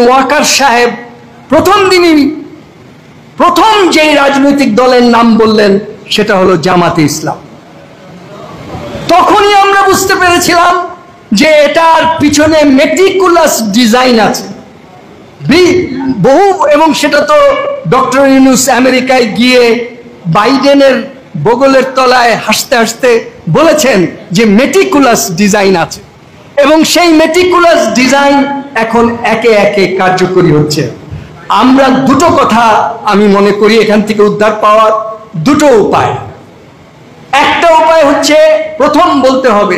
ওয়াকার সাহেব প্রথম দিনই প্রথম যে রাজনৈতিক দলের নাম বললেন সেটা হলো জামাতে ইসলাম। তখনই আমরা বুঝতে পেরেছিলাম যে এটার পিছনে মেটিকুলাস ডিজাইন আছে বহু, এবং সেটা তো ডক্টর ইউনূস আমেরিকায় গিয়ে বাইডেনের বগলের তলায় হাসতে হাসতে বলেছেন যে মেটিকুলাস ডিজাইন আছে, এবং সেই মেটিকুলাস ডিজাইন এখন একে একে কার্যকরী হচ্ছে। আমরা দুটো কথা আমি মনে করি এখান থেকে উদ্ধার পাওয়ার দুটো উপায়। একটা উপায় হচ্ছে, প্রথম বলতে হবে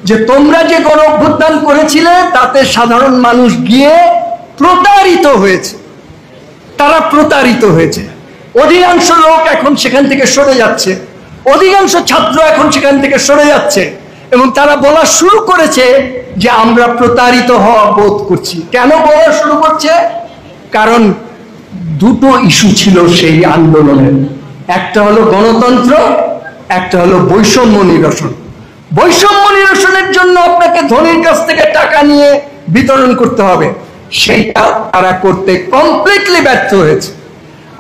যে তোমরা যে গণ অভ্যুত্থান করেছিলে তাতে সাধারণ মানুষ গিয়ে প্রতারিত হয়েছে, তারা প্রতারিত হয়েছে। অধিকাংশ লোক এখন সেখান থেকে সরে যাচ্ছে, অধিকাংশ ছাত্র এখন সেখান থেকে সরে যাচ্ছে, এবং তারা বলা শুরু করেছে যে আমরা প্রতারিত হওয়া বোধ করছি। কেন বলা শুরু করছে? কারণ দুটো ইস্যু ছিল সেই আন্দোলনের, একটা হলো গণতন্ত্র, একটা হলো বৈষম্য নিরসন। বৈষম্য নিরসনের জন্য আপনাকে ধনীর কাছ থেকে টাকা নিয়ে বিতরণ করতে হবে, সেইটা তারা করতে কমপ্লিটলি ব্যর্থ হয়েছে।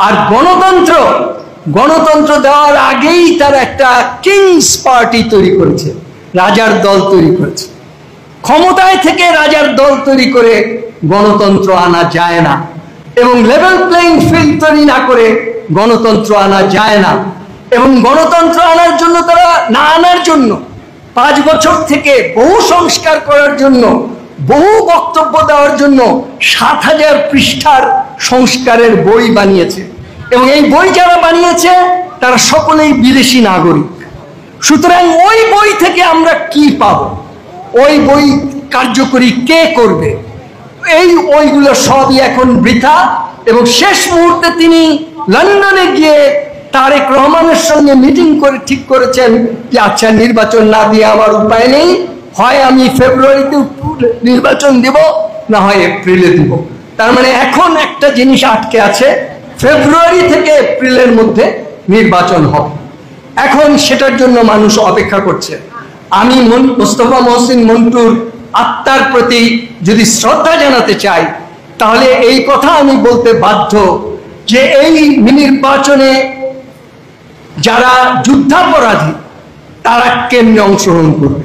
আর গণতন্ত্র দেওয়ার আগেই তারা একটা কিংস পার্টি তৈরি করেছে, রাজার দল তৈরি করেছে। ক্ষমতায় থেকে রাজার দল তৈরি করে গণতন্ত্র আনা যায় না, এবং লেভেল প্লেইং ফিল্ড তৈরি না করে গণতন্ত্র আনা যায় না। এবং গণতন্ত্র আনার জন্য তারা না আনার জন্য 5 বছর থেকে বহু সংস্কার করার জন্য, বহু বক্তব্য দেওয়ার জন্য 7,000 পৃষ্ঠার সংস্কারের বই বানিয়েছে, এবং এই বই যারা বানিয়েছে তারা সকলেই বিদেশি নাগরিক। সুতরাং ওই বই থেকে আমরা কি পাব? ওই বই কার্যকরী কে করবে? এই ওইগুলো সবই এখন বৃথা। এবং শেষ মুহূর্তে তিনি লন্ডনে গিয়ে তারেক রহমানের সঙ্গে মিটিং করে ঠিক করেছেন যে আচ্ছা, নির্বাচন না দিয়ে আমার উপায় নেই, হয় আমি ফেব্রুয়ারিতে নির্বাচন দিব, না হয় এপ্রিলে দিব। তার মানে এখন একটা জিনিস আটকে আছে, ফেব্রুয়ারি থেকে এপ্রিলের মধ্যে নির্বাচন হবে। এখন সেটার জন্য মানুষ অপেক্ষা করছে। আমি মোস্তফা মহসিন মন্টুর আত্মার প্রতি যদি শ্রদ্ধা জানাতে চাই, তাহলে এই কথা আমি বলতে বাধ্য যে এই নির্বাচনে যারা যুদ্ধাপরাধী তারা কেমনে অংশগ্রহণ করবে?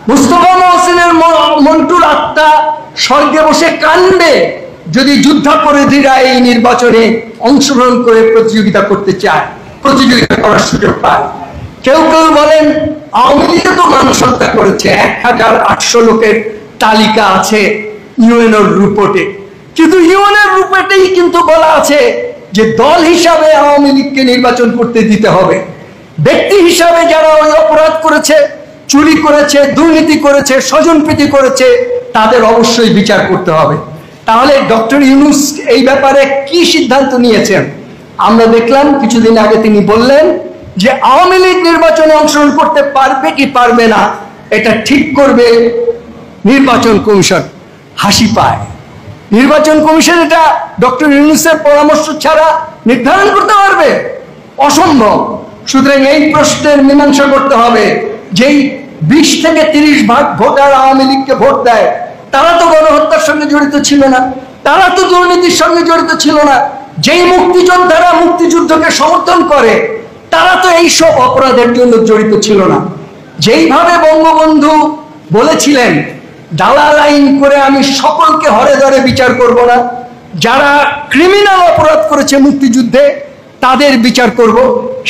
মোস্তফা মহসিনের মন্টুর আত্মা স্বর্গে বসে কান্দবে যদি যুদ্ধাপরাধীরা এই নির্বাচনে অংশগ্রহণ করে প্রতিযোগিতা করতে চায়, প্রতিযোগিতা করার সুযোগ পায়। কেউ কেউ বলেন আওয়ামী লীগে তো মানুষ হত্যা করেছে, 1800 লোকের তালিকা আছে ইউএনওর রিপোর্টে, কিন্তু ইউএনওর রিপোর্টেই কিন্তু বলা আছে যে দল হিসাবে আওয়ামী লীগকে নির্বাচন করতে দিতে হবে। ব্যক্তি হিসাবে যারা ওই অপরাধ করেছে, চুরি করেছে, দুর্নীতি করেছে, স্বজনপ্রীতি করেছে, তাদের অবশ্যই বিচার করতে হবে। তাহলে ডক্টর ইউনূস এই ব্যাপারে কি সিদ্ধান্ত নিয়েছেন? আমরা দেখলাম কিছুদিন আগে তিনি বললেন যে আওয়ামী লীগ নির্বাচনে অংশগ্রহণ করতে পারবে কি পারবে না এটা ঠিক করবে নির্বাচন কমিশন। হাসি পায়, নির্বাচন কমিশন এটা ডক্টর ইউনূসের পরামর্শ ছাড়া নির্ধারণ করতে পারবে? অসম্ভব। সুতরাং এই প্রশ্নের মীমাংসা করতে হবে, যেই 20 থেকে 30 ভাগ ভোটার আওয়ামী লীগকে ভোট দেয়, তারা তো গণহত্যার সঙ্গে জড়িত ছিল না, তারা তো দুর্নীতির সঙ্গে জড়িত ছিল না। যেই মুক্তিযোদ্ধারা মুক্তিযুদ্ধকে সমর্থন করে, তারা তো এই সব অপরাধের জন্য জড়িত ছিল না। যেইভাবে বঙ্গবন্ধু বলেছিলেন দালাল আইন করে আমি সকলকে হরে ধরে বিচার করব না, যারা ক্রিমিনাল অপরাধ করেছে মুক্তিযুদ্ধে তাদের বিচার করব,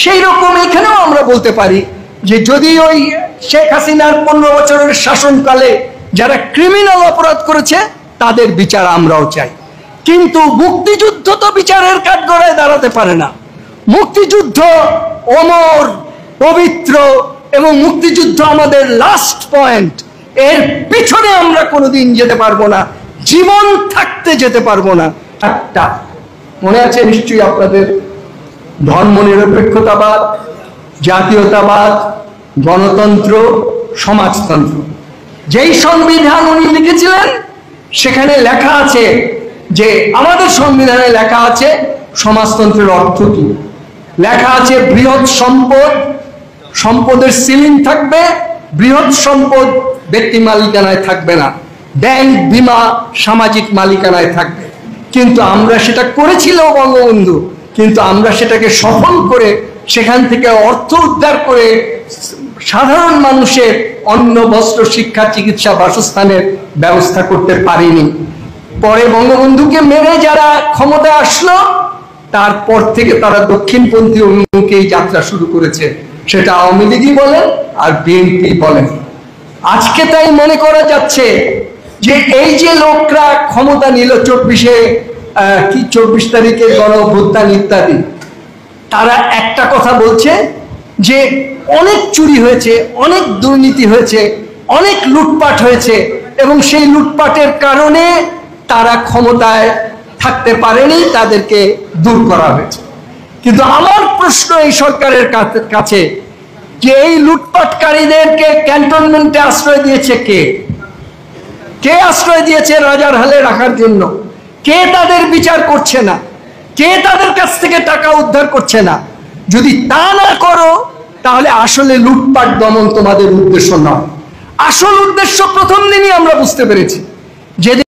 সেই রকম এখানেও আমরা বলতে পারি যে যদি ওই শেখ হাসিনার 15 বছরের শাসনকালে যারা ক্রিমিনাল অপরাধ করেছে তাদের বিচার আমরাও চাই, কিন্তু মুক্তিযুদ্ধ তো বিচারের কাঠগড়ায় দাঁড়াতে পারে না। মুক্তিযুদ্ধ অমর, পবিত্র, এবং মুক্তিযুদ্ধ আমাদের লাস্ট পয়েন্ট। এর পিছনে আমরা কোনোদিন যেতে পারবো না, জীবন থাকতে যেতে পারবো না। একটা মনে আছে নিশ্চয়ই আপনাদের, ধর্মনিরপেক্ষতাবাদ, জাতীয়তাবাদ, গণতন্ত্র, সমাজতন্ত্র। যেই সংবিধান উনি লিখেছিলেন সেখানে লেখা আছে যে আমাদের সংবিধানে লেখা আছে সমাজতন্ত্রের অর্থ কি, লেখা আছে বৃহৎ সম্পদ, সম্পদের সিলিং থাকবে, বৃহৎ সম্পদ ব্যক্তি মালিকানায় থাকবে না, ব্যাংক, বিমা সামাজিক মালিকানায় থাকবে। কিন্তু আমরা সেটা করেছিল বঙ্গবন্ধু, কিন্তু আমরা সেটাকে সফল করে সেখান থেকে অর্থ উদ্ধার করে সাধারণ মানুষের অন্ন, বস্ত্র, শিক্ষা, চিকিৎসা, বাসস্থানের ব্যবস্থা করতে পারিনি। পরে বঙ্গবন্ধুকে মেরে যারা ক্ষমতা আসলো, তারপর থেকে তারা দক্ষিণপন্থী অভিমুখেই যাত্রা শুরু করেছে, সেটা আওয়ামী লীগই বলেন আর বিএনপি বলেন। আজকে তাই মনে করা যাচ্ছে যে এই যে লোকরা ক্ষমতা নিল 24 তারিখে গণ অভ্যুত্থান ইত্যাদি, তারা একটা কথা বলছে যে অনেক চুরি হয়েছে, অনেক দুর্নীতি হয়েছে, অনেক লুটপাট হয়েছে এবং সেই লুটপাটের কারণে তারা ক্ষমতায় থাকতে পারেনি, তাদেরকে দূর করা হয়েছে। কিন্তু আমার প্রশ্ন এই সরকারের কাছে যে এই লুটপাটকারীদেরকে ক্যান্টনমেন্টে আশ্রয় দিয়েছে কে? কে আশ্রয় দিয়েছে রাজার হালে রাখার জন্য? কে তাদের বিচার করছে না? কে তাদের কাছ থেকে টাকা উদ্ধার করছে না? যদি তা না করো তাহলে আসলে লুটপাট দমন তোমাদের উদ্দেশ্য নয়। আসল উদ্দেশ্য প্রথম দিনই আমরা বুঝতে পেরেছি। যেদিন